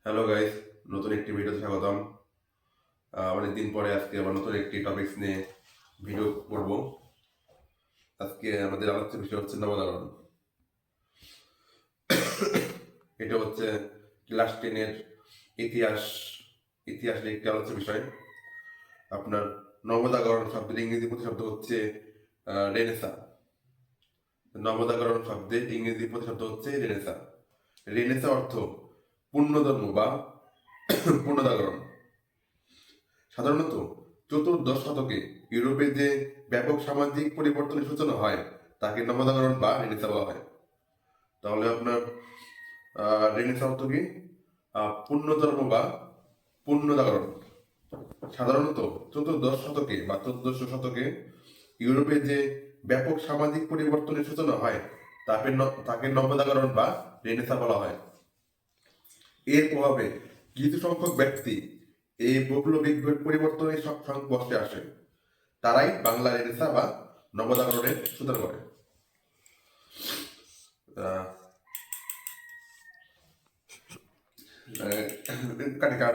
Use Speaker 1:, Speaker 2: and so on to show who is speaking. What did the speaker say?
Speaker 1: Hello guys, নতুন একটি ভিডিওতে স্বাগতম। অনেকদিন পরে আজকে আবার নতুন একটি টপিকস নিয়ে ভিডিও করব। আজকে আমাদের আলোচ্য বিষয় হচ্ছে নবজাগরণ। এটা হচ্ছে ক্লাস 10-এর ইতিহাস ইতিহাসের একটি আলোচ্য বিষয়। আপনার নবজাগরণ শব্দের ইংরেজি প্রতিশব্দ হচ্ছে রেনেসা। নবজাগরণ শব্দের ইংরেজি প্রতিশব্দ হচ্ছে রেনেসা। রেনেসা অর্থ পুনর্জন্ম বা পুনর্জাগরণ। সাধারণত চতুর্দশ শতকে ইউরোপে যে ব্যাপক সামাজিক পরিবর্তনের সূচনা হয় তাকে নবজাগরণ বা রেনেসা বলা হয়। তাহলে আপনার রেনেসা অর্থ কি? পুনর্জন্ম বা পুনর্জাগরণ। সাধারণত চতুর্দশ শতকে বা 1400 শতকে ইউরোপে যে ব্যাপক সামাজিক পরিবর্তনের সূচনা হয় তাকে নবজাগরণ বা রেনেসা বলা হয়। এর প্রভাবে কিছু সংখ্যক ব্যক্তি এই বৈপ্লবিক পরিবর্তনের সংস্পর্শে আসে। তারাই বাংলা রেনেসা বা নবজাগরণের সূচনা করে। কাটে কাট